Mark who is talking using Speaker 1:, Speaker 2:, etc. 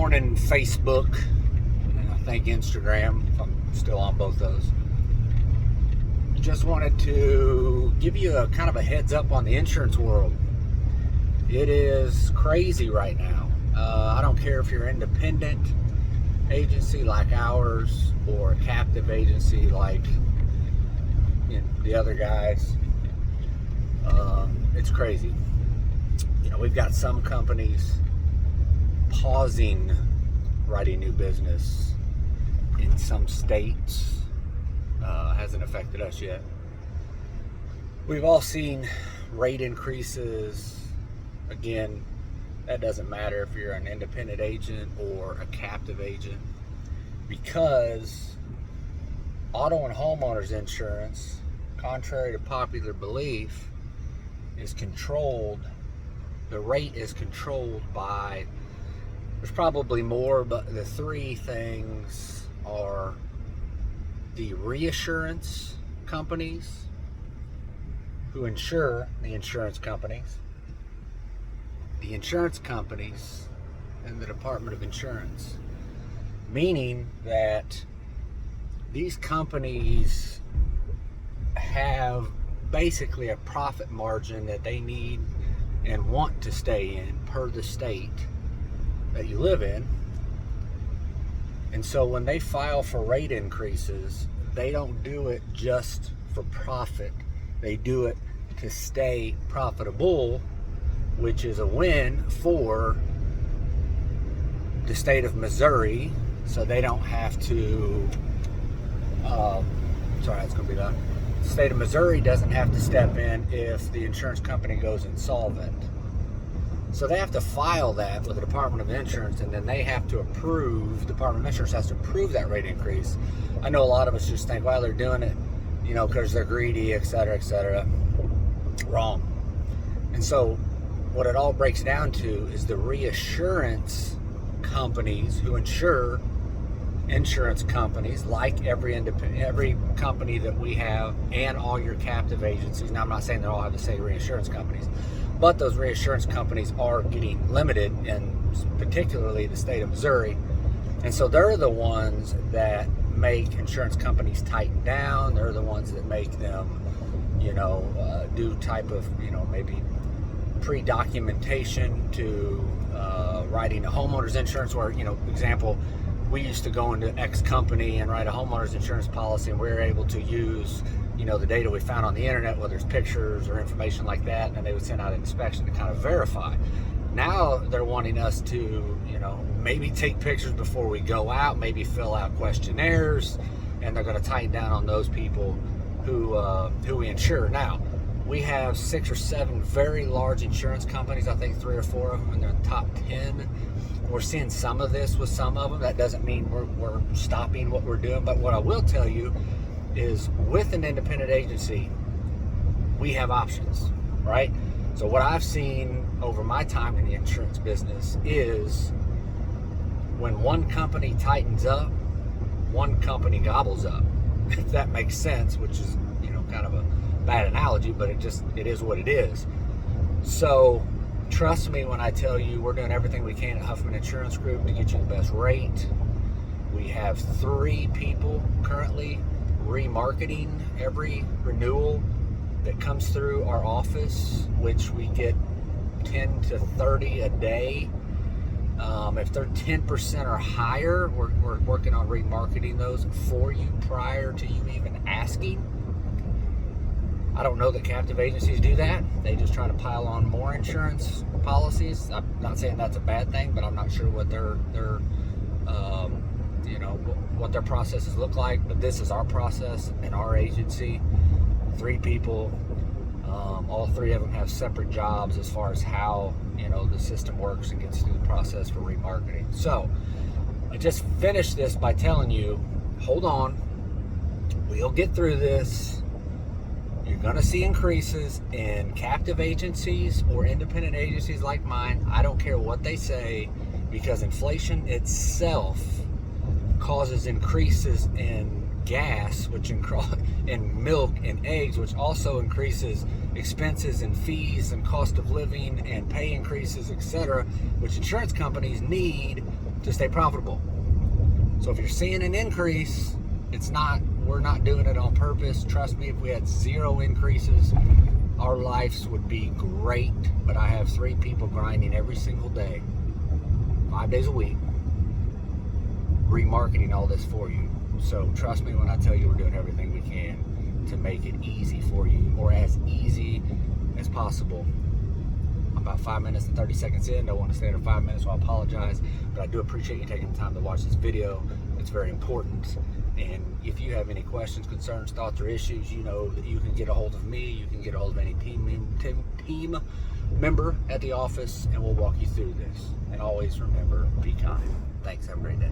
Speaker 1: morning Facebook, and I think Instagram, if I'm still on both those. Just wanted to give you a kind of a heads up on the insurance world. It is crazy right now. I don't care if you're an independent agency like ours or a captive agency like the other guys. It's crazy. We've got some companies pausing writing new business in some states. Hasn't affected us yet. We've all seen rate increases. Again, that doesn't matter if you're an independent agent or a captive agent, because auto and homeowners insurance, contrary to popular belief, is controlled. The rate is controlled by, there's probably more, but the three things are the reassurance companies who insure the insurance companies, and the Department of Insurance. Meaning that these companies have basically a profit margin that they need and want to stay in per the state that you live in. And so when they file for rate increases, they don't do it just for profit. They do it to stay profitable, which is a win for the state of Missouri, so they don't have to, it's going to be loud. The state of Missouri doesn't have to step in if the insurance company goes insolvent. So they have to file that with the Department of Insurance, and then they have to approve, the Department of Insurance has to approve that rate increase. I know a lot of us just think, well, they're doing it, because they're greedy, et cetera, et cetera. Wrong. And so what it all breaks down to is the reassurance companies who insure insurance companies, like every company that we have, and all your captive agencies. Now, I'm not saying they all have the same reinsurance companies, but those reinsurance companies are getting limited, in particularly the state of Missouri. And so they're the ones that make insurance companies tighten down. They're the ones that make them, do type of, maybe pre-documentation to writing a homeowner's insurance, where, example, we used to go into X company and write a homeowner's insurance policy, and we were able to use, the data we found on the internet, whether it's pictures or information like that, and they would send out an inspection to kind of verify. Now they're wanting us to, maybe take pictures before we go out, maybe fill out questionnaires, and they're going to tighten down on those people who we insure. Now, we have 6 or 7 very large insurance companies, I think 3 or 4 of them, and they're in the top 10. We're seeing some of this with some of them. That doesn't mean we're stopping what we're doing, but what I will tell you is, with an independent agency, we have options, right? So what I've seen over my time in the insurance business is, when one company tightens up, one company gobbles up, if that makes sense, which is, kind of a bad analogy, but it is what it is. So trust me when I tell you, we're doing everything we can at Huffman Insurance Group to get you the best rate. We have 3 people currently remarketing every renewal that comes through our office, which we get 10 to 30 a day. If they're 10% or higher, we're working on remarketing those for you prior to you even asking. I don't know that captive agencies do that. They just try to pile on more insurance policies. I'm not saying that's a bad thing, but I'm not sure what what their processes look like. But this is our process in our agency. 3 people. All 3 of them have separate jobs as far as how the system works and gets through the process for remarketing. So I just finished this by telling you, hold on, we'll get through this. You're going to see increases in captive agencies or independent agencies like mine. I don't care what they say, because inflation itself causes increases in gas, which in milk and eggs, which also increases expenses and fees and cost of living and pay increases, etc., which insurance companies need to stay profitable. So if you're seeing an increase, we're not doing it on purpose. Trust me, if we had 0 increases, our lives would be great. But I have 3 people grinding every single day, 5 days a week, remarketing all this for you. So trust me when I tell you we're doing everything we can to make it easy for you, or as easy as possible. I'm about 5 minutes and 30 seconds in. Don't want to stay under 5 minutes, so I apologize. But I do appreciate you taking the time to watch this video. It's very important. And if you have any questions, concerns, thoughts, or issues, you know that you can get a hold of me. You can get a hold of any team member at the office, and we'll walk you through this. And always remember, be kind. Thanks. Have a great day.